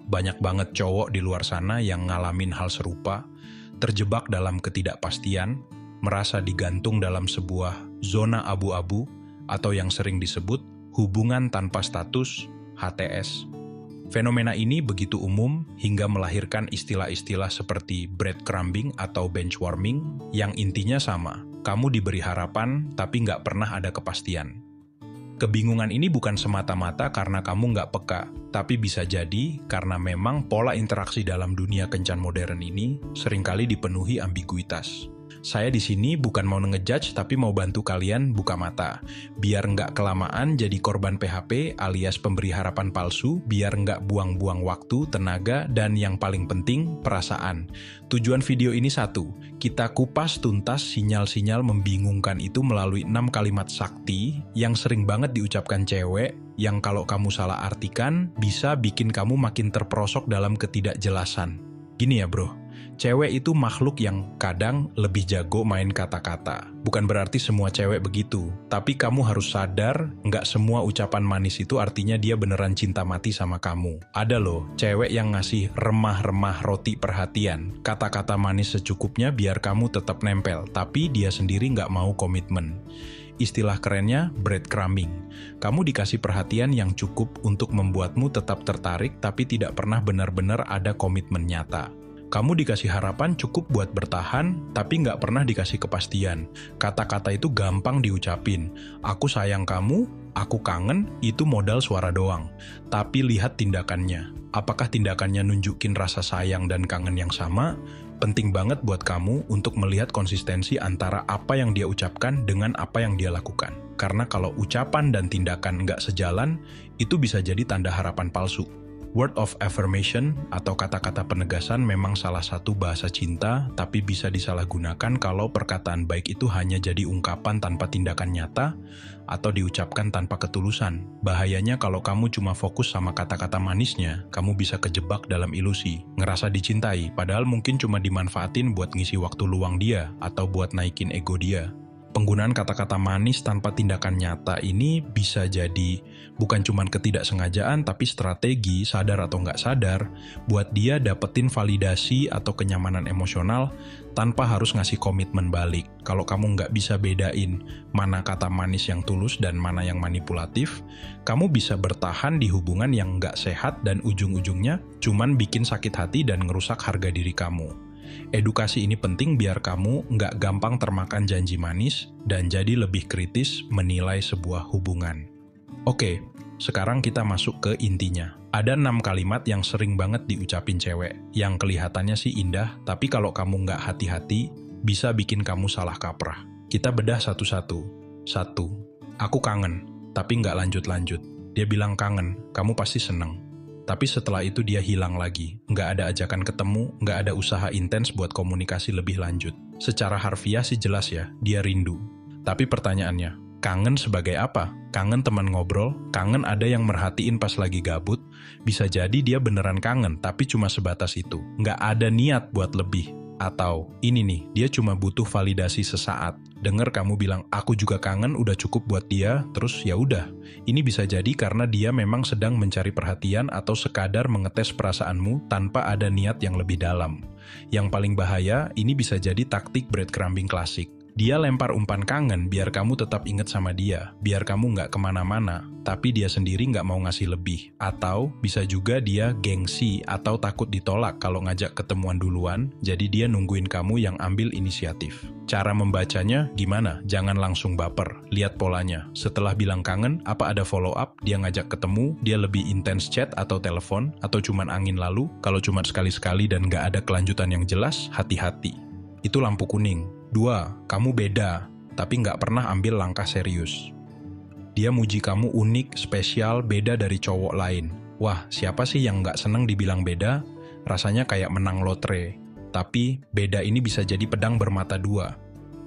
banyak banget cowok di luar sana yang ngalamin hal serupa, terjebak dalam ketidakpastian, merasa digantung dalam sebuah zona abu-abu atau yang sering disebut hubungan tanpa status (HTS). Fenomena ini begitu umum hingga melahirkan istilah-istilah seperti breadcrumbing atau benchwarming yang intinya sama, kamu diberi harapan tapi nggak pernah ada kepastian. Kebingungan ini bukan semata-mata karena kamu nggak peka, tapi bisa jadi karena memang pola interaksi dalam dunia kencan modern ini seringkali dipenuhi ambiguitas. Saya di sini bukan mau ngejudge tapi mau bantu kalian buka mata. Biar nggak kelamaan jadi korban PHP alias pemberi harapan palsu, biar nggak buang-buang waktu, tenaga, dan yang paling penting, perasaan. Tujuan video ini satu, kita kupas tuntas sinyal-sinyal membingungkan itu melalui 6 kalimat sakti yang sering banget diucapkan cewek, yang kalau kamu salah artikan, bisa bikin kamu makin terperosok dalam ketidakjelasan. Gini ya bro, cewek itu makhluk yang kadang lebih jago main kata-kata. Bukan berarti semua cewek begitu, tapi kamu harus sadar, nggak semua ucapan manis itu artinya dia beneran cinta mati sama kamu. Ada loh, cewek yang ngasih remah-remah roti perhatian, kata-kata manis secukupnya biar kamu tetap nempel, tapi dia sendiri nggak mau komitmen. Istilah kerennya breadcrumbing. Kamu dikasih perhatian yang cukup untuk membuatmu tetap tertarik tapi tidak pernah benar-benar ada komitmen nyata. Kamu dikasih harapan cukup buat bertahan, tapi nggak pernah dikasih kepastian. Kata-kata itu gampang diucapin. Aku sayang kamu, aku kangen, itu modal suara doang. Tapi lihat tindakannya. Apakah tindakannya nunjukin rasa sayang dan kangen yang sama? Penting banget buat kamu untuk melihat konsistensi antara apa yang dia ucapkan dengan apa yang dia lakukan. Karena kalau ucapan dan tindakan nggak sejalan, itu bisa jadi tanda harapan palsu. Word of affirmation atau kata-kata penegasan memang salah satu bahasa cinta, tapi bisa disalahgunakan kalau perkataan baik itu hanya jadi ungkapan tanpa tindakan nyata atau diucapkan tanpa ketulusan. Bahayanya kalau kamu cuma fokus sama kata-kata manisnya, kamu bisa kejebak dalam ilusi, ngerasa dicintai, padahal mungkin cuma dimanfaatin buat ngisi waktu luang dia atau buat naikin ego dia. Penggunaan kata-kata manis tanpa tindakan nyata ini bisa jadi bukan cuma ketidaksengajaan tapi strategi, sadar atau nggak sadar, buat dia dapetin validasi atau kenyamanan emosional tanpa harus ngasih komitmen balik. Kalau kamu nggak bisa bedain mana kata manis yang tulus dan mana yang manipulatif, kamu bisa bertahan di hubungan yang nggak sehat dan ujung-ujungnya cuman bikin sakit hati dan ngerusak harga diri kamu. Edukasi ini penting biar kamu nggak gampang termakan janji manis dan jadi lebih kritis menilai sebuah hubungan. Oke, sekarang kita masuk ke intinya. Ada 6 kalimat yang sering banget diucapin cewek, yang kelihatannya sih indah, tapi kalau kamu nggak hati-hati, bisa bikin kamu salah kaprah. Kita bedah satu-satu. 1. Aku kangen, tapi nggak lanjut-lanjut. Dia bilang kangen, kamu pasti seneng. Tapi setelah itu dia hilang lagi, nggak ada ajakan ketemu, nggak ada usaha intens buat komunikasi lebih lanjut. Secara harfiah sih jelas ya, dia rindu. Tapi pertanyaannya, kangen sebagai apa? Kangen teman ngobrol, kangen ada yang merhatiin pas lagi gabut, bisa jadi dia beneran kangen, tapi cuma sebatas itu. Nggak ada niat buat lebih. Atau, ini nih, dia cuma butuh validasi sesaat. Dengar kamu bilang, aku juga kangen, udah cukup buat dia, terus ya udah. Ini bisa jadi karena dia memang sedang mencari perhatian atau sekadar mengetes perasaanmu tanpa ada niat yang lebih dalam. Yang paling bahaya, ini bisa jadi taktik breadcrumbing klasik. Dia lempar umpan kangen biar kamu tetap inget sama dia, biar kamu nggak kemana-mana, tapi dia sendiri nggak mau ngasih lebih. Atau bisa juga dia gengsi atau takut ditolak kalau ngajak ketemuan duluan, jadi dia nungguin kamu yang ambil inisiatif. Cara membacanya gimana? Jangan langsung baper, lihat polanya. Setelah bilang kangen, apa ada follow up? Dia ngajak ketemu, dia lebih intens chat atau telepon, atau cuman angin lalu? Kalau cuma sekali-sekali dan nggak ada kelanjutan yang jelas, hati-hati. Itu lampu kuning. 2. Kamu beda, tapi nggak pernah ambil langkah serius. Dia muji kamu unik, spesial, beda dari cowok lain. Wah, siapa sih yang nggak seneng dibilang beda? Rasanya kayak menang lotre. Tapi, beda ini bisa jadi pedang bermata dua.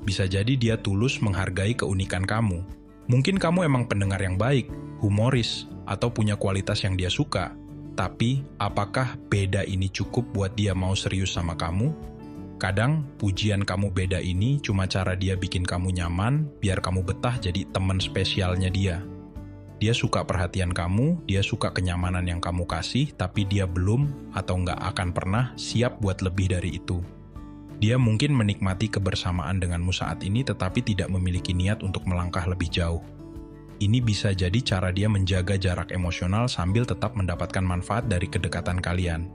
Bisa jadi dia tulus menghargai keunikan kamu. Mungkin kamu emang pendengar yang baik, humoris, atau punya kualitas yang dia suka. Tapi, apakah beda ini cukup buat dia mau serius sama kamu? Kadang, pujian kamu beda ini cuma cara dia bikin kamu nyaman, biar kamu betah jadi teman spesialnya dia. Dia suka perhatian kamu, dia suka kenyamanan yang kamu kasih, tapi dia belum atau nggak akan pernah siap buat lebih dari itu. Dia mungkin menikmati kebersamaan denganmu saat ini, tetapi tidak memiliki niat untuk melangkah lebih jauh. Ini bisa jadi cara dia menjaga jarak emosional sambil tetap mendapatkan manfaat dari kedekatan kalian.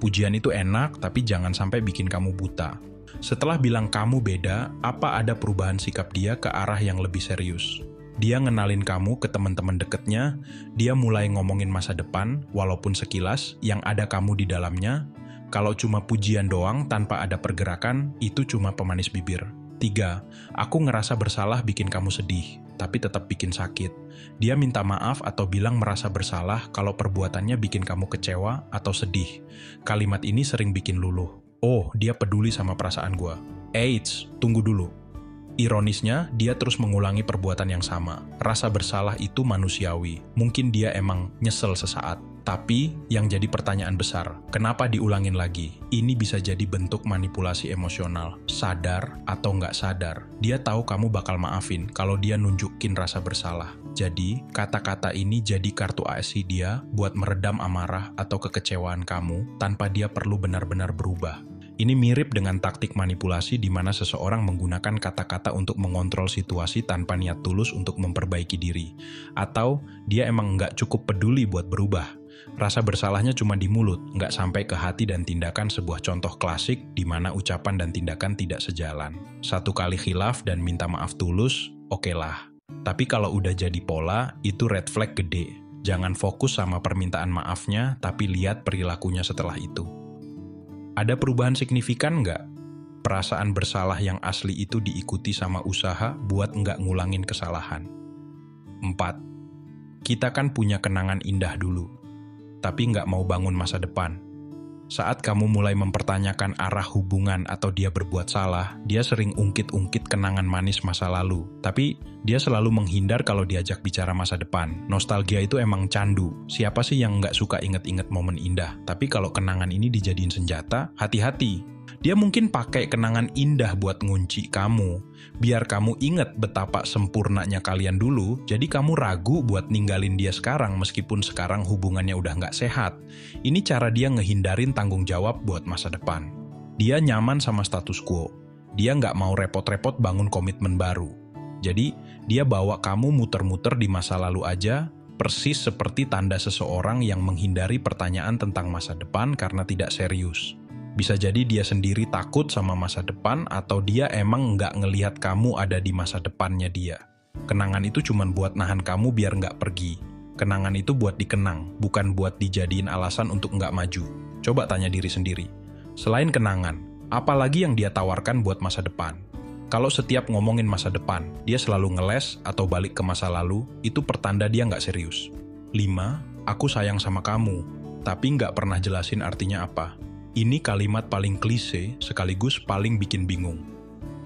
Pujian itu enak, tapi jangan sampai bikin kamu buta. Setelah bilang kamu beda, apa ada perubahan sikap dia ke arah yang lebih serius? Dia ngenalin kamu ke teman-teman deketnya, dia mulai ngomongin masa depan, walaupun sekilas, yang ada kamu di dalamnya. Kalau cuma pujian doang tanpa ada pergerakan, itu cuma pemanis bibir. 3. Aku ngerasa bersalah bikin kamu sedih, tapi tetap bikin sakit. Dia minta maaf atau bilang merasa bersalah kalau perbuatannya bikin kamu kecewa atau sedih. Kalimat ini sering bikin luluh. Oh, dia peduli sama perasaan gua. Eits, tunggu dulu. Ironisnya, dia terus mengulangi perbuatan yang sama. Rasa bersalah itu manusiawi. Mungkin dia emang nyesel sesaat. Tapi, yang jadi pertanyaan besar, kenapa diulangin lagi? Ini bisa jadi bentuk manipulasi emosional. Sadar atau nggak sadar, dia tahu kamu bakal maafin kalau dia nunjukin rasa bersalah. Jadi, kata-kata ini jadi kartu ASI dia buat meredam amarah atau kekecewaan kamu tanpa dia perlu benar-benar berubah. Ini mirip dengan taktik manipulasi di mana seseorang menggunakan kata-kata untuk mengontrol situasi tanpa niat tulus untuk memperbaiki diri. Atau dia emang nggak cukup peduli buat berubah. Rasa bersalahnya cuma di mulut, nggak sampai ke hati dan tindakan. Sebuah contoh klasik di mana ucapan dan tindakan tidak sejalan. Satu kali khilaf dan minta maaf tulus, oke lah. Tapi kalau udah jadi pola, itu red flag gede. Jangan fokus sama permintaan maafnya, tapi lihat perilakunya setelah itu. Ada perubahan signifikan nggak? Perasaan bersalah yang asli itu diikuti sama usaha buat nggak ngulangin kesalahan. 4. Kita kan punya kenangan indah dulu, tapi nggak mau bangun masa depan. Saat kamu mulai mempertanyakan arah hubungan atau dia berbuat salah, dia sering ungkit-ungkit kenangan manis masa lalu. Tapi, dia selalu menghindar kalau diajak bicara masa depan. Nostalgia itu emang candu. Siapa sih yang nggak suka inget-inget momen indah? Tapi kalau kenangan ini dijadiin senjata, hati-hati. Dia mungkin pakai kenangan indah buat ngunci kamu. Biar kamu inget betapa sempurnanya kalian dulu, jadi kamu ragu buat ninggalin dia sekarang meskipun sekarang hubungannya udah nggak sehat. Ini cara dia ngehindarin tanggung jawab buat masa depan. Dia nyaman sama status quo. Dia nggak mau repot-repot bangun komitmen baru. Jadi, dia bawa kamu muter-muter di masa lalu aja, persis seperti tanda seseorang yang menghindari pertanyaan tentang masa depan karena tidak serius. Bisa jadi dia sendiri takut sama masa depan atau dia emang nggak ngelihat kamu ada di masa depannya dia. Kenangan itu cuma buat nahan kamu biar nggak pergi. Kenangan itu buat dikenang, bukan buat dijadiin alasan untuk nggak maju. Coba tanya diri sendiri. Selain kenangan, apa lagi yang dia tawarkan buat masa depan? Kalau setiap ngomongin masa depan, dia selalu ngeles atau balik ke masa lalu, itu pertanda dia nggak serius. 5. Aku sayang sama kamu, tapi nggak pernah jelasin artinya apa. Ini kalimat paling klise, sekaligus paling bikin bingung.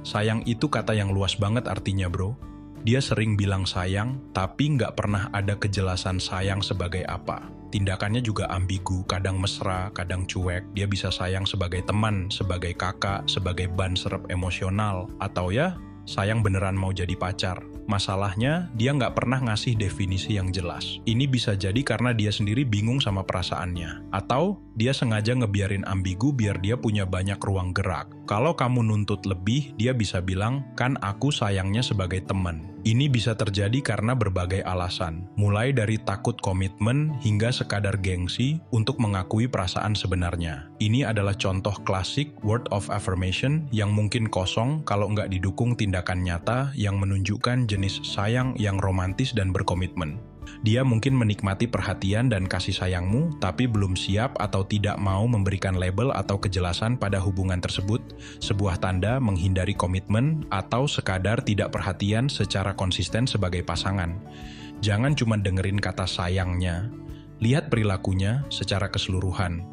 Sayang itu kata yang luas banget artinya, bro. Dia sering bilang sayang, tapi nggak pernah ada kejelasan sayang sebagai apa. Tindakannya juga ambigu, kadang mesra, kadang cuek. Dia bisa sayang sebagai teman, sebagai kakak, sebagai ban serep emosional, atau ya, sayang beneran mau jadi pacar. Masalahnya, dia nggak pernah ngasih definisi yang jelas. Ini bisa jadi karena dia sendiri bingung sama perasaannya. Atau, dia sengaja ngebiarin ambigu biar dia punya banyak ruang gerak. Kalau kamu nuntut lebih, dia bisa bilang, kan aku sayangnya sebagai teman. Ini bisa terjadi karena berbagai alasan, mulai dari takut komitmen hingga sekadar gengsi untuk mengakui perasaan sebenarnya. Ini adalah contoh klasik word of affirmation yang mungkin kosong kalau nggak didukung tindakan nyata yang menunjukkan jenis sayang yang romantis dan berkomitmen. Dia mungkin menikmati perhatian dan kasih sayangmu, tapi belum siap atau tidak mau memberikan label atau kejelasan pada hubungan tersebut, sebuah tanda menghindari komitmen atau sekadar tidak perhatian secara konsisten sebagai pasangan. Jangan cuma dengerin kata sayangnya, lihat perilakunya secara keseluruhan.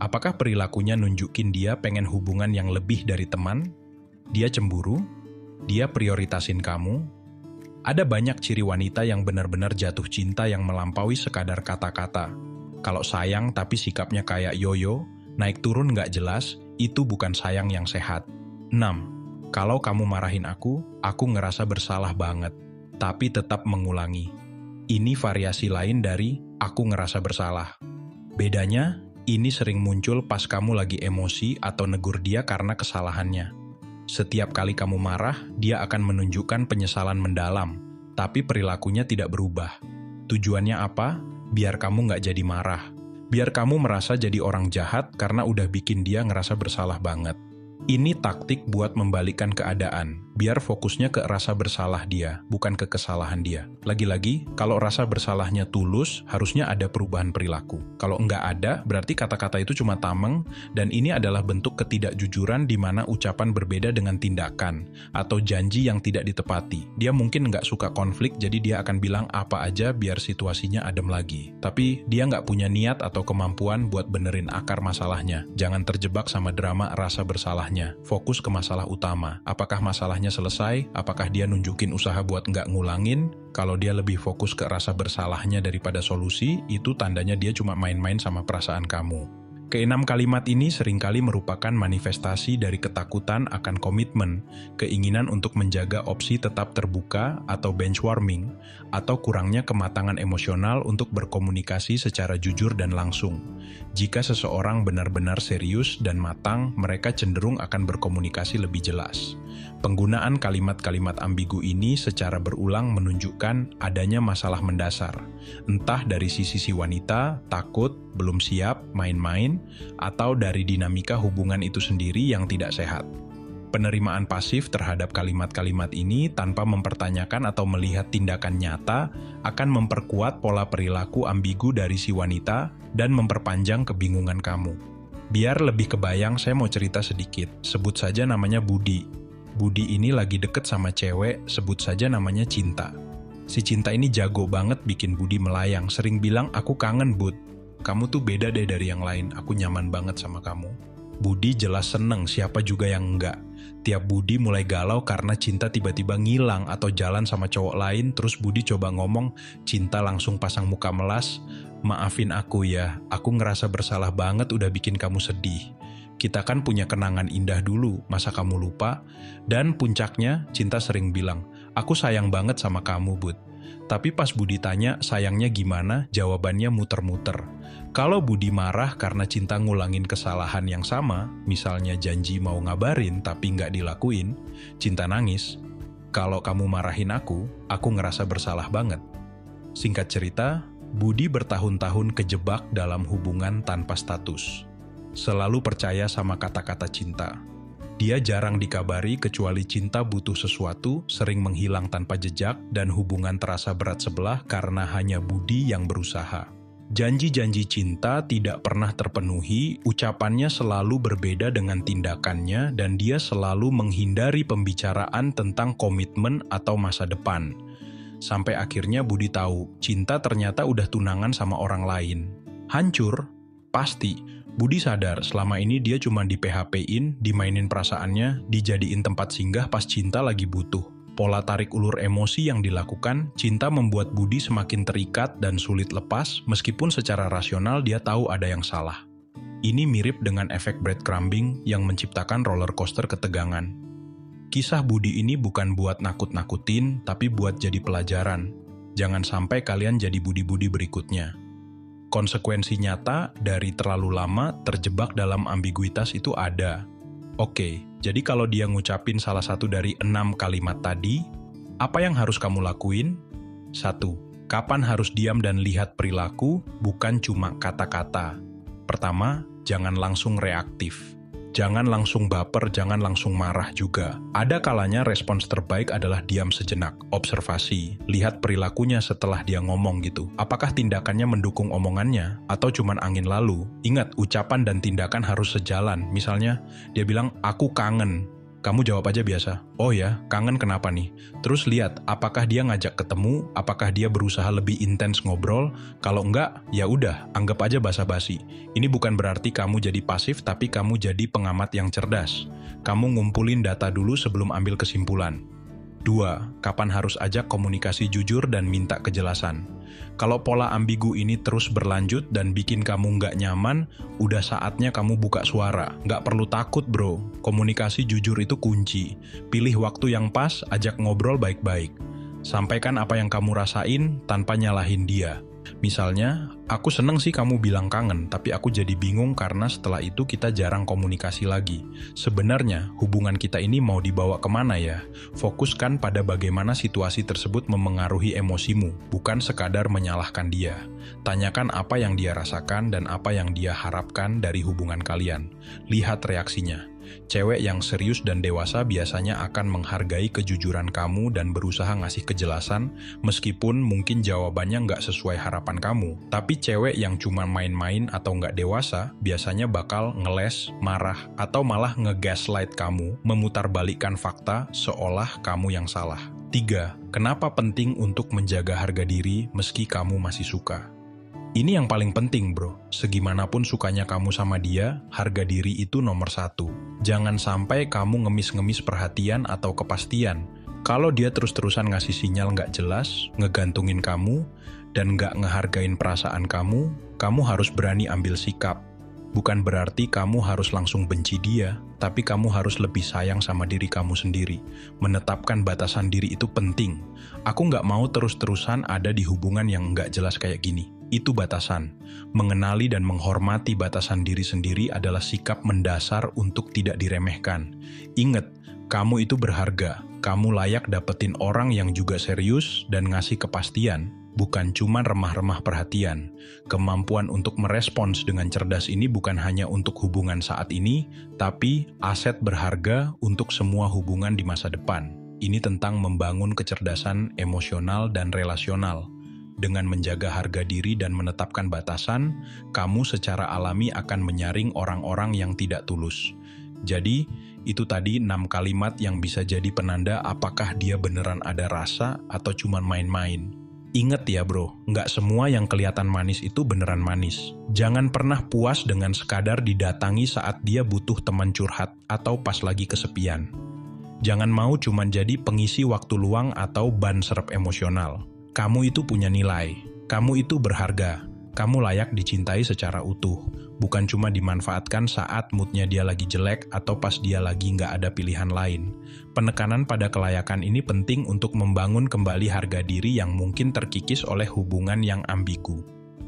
Apakah perilakunya nunjukin dia pengen hubungan yang lebih dari teman? Dia cemburu? Dia prioritasin kamu? Ada banyak ciri wanita yang benar-benar jatuh cinta yang melampaui sekadar kata-kata. Kalau sayang tapi sikapnya kayak yoyo, naik turun nggak jelas, itu bukan sayang yang sehat. 6. Kalau kamu marahin aku ngerasa bersalah banget, tapi tetap mengulangi. Ini variasi lain dari aku ngerasa bersalah. Bedanya, ini sering muncul pas kamu lagi emosi atau negur dia karena kesalahannya. Setiap kali kamu marah, dia akan menunjukkan penyesalan mendalam, tapi perilakunya tidak berubah. Tujuannya apa? Biar kamu nggak jadi marah. Biar kamu merasa jadi orang jahat karena udah bikin dia ngerasa bersalah banget. Ini taktik buat membalikkan keadaan, biar fokusnya ke rasa bersalah dia, bukan ke kesalahan dia. Lagi-lagi, kalau rasa bersalahnya tulus, harusnya ada perubahan perilaku. Kalau nggak ada, berarti kata-kata itu cuma tameng, dan ini adalah bentuk ketidakjujuran di mana ucapan berbeda dengan tindakan, atau janji yang tidak ditepati. Dia mungkin nggak suka konflik, jadi dia akan bilang apa aja biar situasinya adem lagi. Tapi dia nggak punya niat atau kemampuan buat benerin akar masalahnya. Jangan terjebak sama drama rasa bersalahnya. Fokus ke masalah utama. Apakah masalahnya selesai? Apakah dia nunjukin usaha buat nggak ngulangin? Kalau dia lebih fokus ke rasa bersalahnya daripada solusi, itu tandanya dia cuma main-main sama perasaan kamu. Keenam kalimat ini seringkali merupakan manifestasi dari ketakutan akan komitmen, keinginan untuk menjaga opsi tetap terbuka atau benchwarming, atau kurangnya kematangan emosional untuk berkomunikasi secara jujur dan langsung. Jika seseorang benar-benar serius dan matang, mereka cenderung akan berkomunikasi lebih jelas. Penggunaan kalimat-kalimat ambigu ini secara berulang menunjukkan adanya masalah mendasar, entah dari sisi si wanita, takut, belum siap, main-main, atau dari dinamika hubungan itu sendiri yang tidak sehat. Penerimaan pasif terhadap kalimat-kalimat ini tanpa mempertanyakan atau melihat tindakan nyata akan memperkuat pola perilaku ambigu dari si wanita dan memperpanjang kebingungan kamu. Biar lebih kebayang, saya mau cerita sedikit. Sebut saja namanya Budi. Budi ini lagi deket sama cewek, sebut saja namanya Cinta. Si Cinta ini jago banget bikin Budi melayang, sering bilang, "Aku kangen, Bud. Kamu tuh beda deh dari yang lain, aku nyaman banget sama kamu." Budi jelas seneng, siapa juga yang enggak. Tiap Budi mulai galau karena Cinta tiba-tiba ngilang atau jalan sama cowok lain, terus Budi coba ngomong, Cinta langsung pasang muka melas, "Maafin aku ya, aku ngerasa bersalah banget udah bikin kamu sedih. Kita kan punya kenangan indah dulu, masa kamu lupa?" Dan puncaknya, Cinta sering bilang, "Aku sayang banget sama kamu, Bud." Tapi pas Budi tanya sayangnya gimana, jawabannya muter-muter. Kalau Budi marah karena Cinta ngulangin kesalahan yang sama, misalnya janji mau ngabarin tapi nggak dilakuin, Cinta nangis. "Kalau kamu marahin aku ngerasa bersalah banget." Singkat cerita, Budi bertahun-tahun kejebak dalam hubungan tanpa status. Selalu percaya sama kata-kata Cinta. Dia jarang dikabari kecuali Cinta butuh sesuatu, sering menghilang tanpa jejak, dan hubungan terasa berat sebelah karena hanya Budi yang berusaha. Janji-janji Cinta tidak pernah terpenuhi, ucapannya selalu berbeda dengan tindakannya, dan dia selalu menghindari pembicaraan tentang komitmen atau masa depan. Sampai akhirnya Budi tahu, Cinta ternyata udah tunangan sama orang lain. Hancur? Pasti. Budi sadar selama ini dia cuma di PHP-in, dimainin perasaannya, dijadiin tempat singgah pas Cinta lagi butuh. Pola tarik ulur emosi yang dilakukan, Cinta membuat Budi semakin terikat dan sulit lepas, meskipun secara rasional dia tahu ada yang salah. Ini mirip dengan efek breadcrumbing yang menciptakan roller coaster ketegangan. Kisah Budi ini bukan buat nakut-nakutin, tapi buat jadi pelajaran. Jangan sampai kalian jadi Budi-Budi berikutnya. Konsekuensi nyata dari terlalu lama terjebak dalam ambiguitas itu ada. Oke, jadi kalau dia ngucapin salah satu dari 6 kalimat tadi, apa yang harus kamu lakuin? 1. Kapan harus diam dan lihat perilaku, bukan cuma kata-kata. Pertama, jangan langsung reaktif. Jangan langsung baper, jangan langsung marah juga. Ada kalanya respons terbaik adalah diam sejenak, observasi, lihat perilakunya setelah dia ngomong gitu. Apakah tindakannya mendukung omongannya, atau cuman angin lalu? Ingat, ucapan dan tindakan harus sejalan. Misalnya, dia bilang, "Aku kangen." Kamu jawab aja biasa, "Oh ya, kangen kenapa nih?" Terus lihat, apakah dia ngajak ketemu, apakah dia berusaha lebih intens ngobrol. Kalau enggak, ya udah, anggap aja basa-basi. Ini bukan berarti kamu jadi pasif, tapi kamu jadi pengamat yang cerdas. Kamu ngumpulin data dulu sebelum ambil kesimpulan. 2. Kapan harus ajak komunikasi jujur dan minta kejelasan. Kalau pola ambigu ini terus berlanjut dan bikin kamu nggak nyaman, udah saatnya kamu buka suara. Nggak perlu takut, bro. Komunikasi jujur itu kunci. Pilih waktu yang pas, ajak ngobrol baik-baik. Sampaikan apa yang kamu rasain tanpa nyalahin dia. Misalnya, aku seneng sih kamu bilang kangen, tapi aku jadi bingung karena setelah itu kita jarang komunikasi lagi. Sebenarnya, hubungan kita ini mau dibawa kemana ya? Fokuskan pada bagaimana situasi tersebut memengaruhi emosimu, bukan sekadar menyalahkan dia. Tanyakan apa yang dia rasakan dan apa yang dia harapkan dari hubungan kalian. Lihat reaksinya. Cewek yang serius dan dewasa biasanya akan menghargai kejujuran kamu dan berusaha ngasih kejelasan, meskipun mungkin jawabannya nggak sesuai harapan kamu. Tapi cewek yang cuma main-main atau nggak dewasa, biasanya bakal ngeles, marah, atau malah nge-gaslight kamu, memutarbalikkan fakta seolah kamu yang salah. 3. Kenapa penting untuk menjaga harga diri meski kamu masih suka? Ini yang paling penting bro, segimanapun sukanya kamu sama dia, harga diri itu nomor 1. Jangan sampai kamu ngemis-ngemis perhatian atau kepastian. Kalau dia terus-terusan ngasih sinyal nggak jelas, ngegantungin kamu, dan nggak ngehargain perasaan kamu harus berani ambil sikap. Bukan berarti kamu harus langsung benci dia, tapi kamu harus lebih sayang sama diri kamu sendiri. Menetapkan batasan diri itu penting. Aku nggak mau terus-terusan ada di hubungan yang nggak jelas kayak gini. Itu batasan. Mengenali dan menghormati batasan diri sendiri adalah sikap mendasar untuk tidak diremehkan. Ingat, kamu itu berharga. Kamu layak dapetin orang yang juga serius dan ngasih kepastian, bukan cuma remah-remah perhatian. Kemampuan untuk merespons dengan cerdas ini bukan hanya untuk hubungan saat ini, tapi aset berharga untuk semua hubungan di masa depan. Ini tentang membangun kecerdasan emosional dan relasional. Dengan menjaga harga diri dan menetapkan batasan, kamu secara alami akan menyaring orang-orang yang tidak tulus. Jadi, itu tadi 6 kalimat yang bisa jadi penanda apakah dia beneran ada rasa atau cuma main-main. Ingat ya bro, nggak semua yang kelihatan manis itu beneran manis. Jangan pernah puas dengan sekadar didatangi saat dia butuh teman curhat atau pas lagi kesepian. Jangan mau cuma jadi pengisi waktu luang atau ban serep emosional. Kamu itu punya nilai, kamu itu berharga, kamu layak dicintai secara utuh, bukan cuma dimanfaatkan saat moodnya dia lagi jelek atau pas dia lagi nggak ada pilihan lain. Penekanan pada kelayakan ini penting untuk membangun kembali harga diri yang mungkin terkikis oleh hubungan yang ambigu.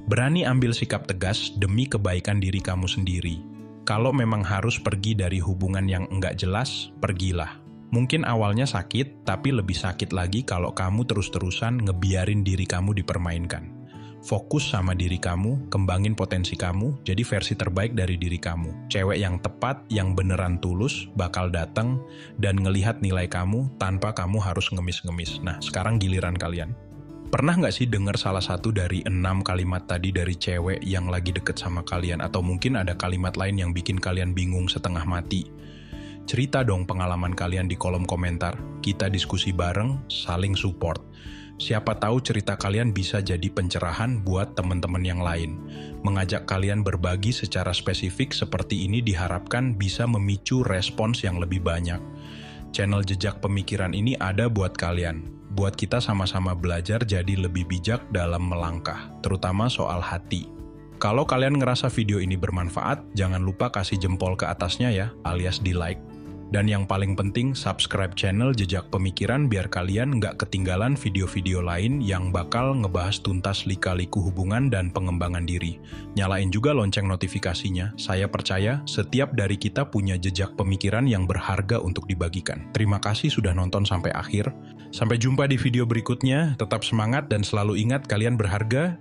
Berani ambil sikap tegas demi kebaikan diri kamu sendiri. Kalau memang harus pergi dari hubungan yang enggak jelas, pergilah. Mungkin awalnya sakit, tapi lebih sakit lagi kalau kamu terus-terusan ngebiarin diri kamu dipermainkan. Fokus sama diri kamu, kembangin potensi kamu, jadi versi terbaik dari diri kamu. Cewek yang tepat, yang beneran tulus, bakal datang dan ngelihat nilai kamu tanpa kamu harus ngemis-ngemis. Nah, sekarang giliran kalian. Pernah nggak sih dengar salah satu dari 6 kalimat tadi dari cewek yang lagi deket sama kalian? Atau mungkin ada kalimat lain yang bikin kalian bingung setengah mati? Cerita dong pengalaman kalian di kolom komentar. Kita diskusi bareng, saling support. Siapa tahu cerita kalian bisa jadi pencerahan buat teman-teman yang lain. Mengajak kalian berbagi secara spesifik seperti ini diharapkan bisa memicu respons yang lebih banyak. Channel Jejak Pemikiran ini ada buat kalian. Buat kita sama-sama belajar jadi lebih bijak dalam melangkah, terutama soal hati. Kalau kalian ngerasa video ini bermanfaat, jangan lupa kasih jempol ke atasnya ya, alias di like. Dan yang paling penting, subscribe channel Jejak Pemikiran biar kalian nggak ketinggalan video-video lain yang bakal ngebahas tuntas lika-liku hubungan dan pengembangan diri. Nyalain juga lonceng notifikasinya, saya percaya setiap dari kita punya jejak pemikiran yang berharga untuk dibagikan. Terima kasih sudah nonton sampai akhir. Sampai jumpa di video berikutnya, tetap semangat dan selalu ingat kalian berharga.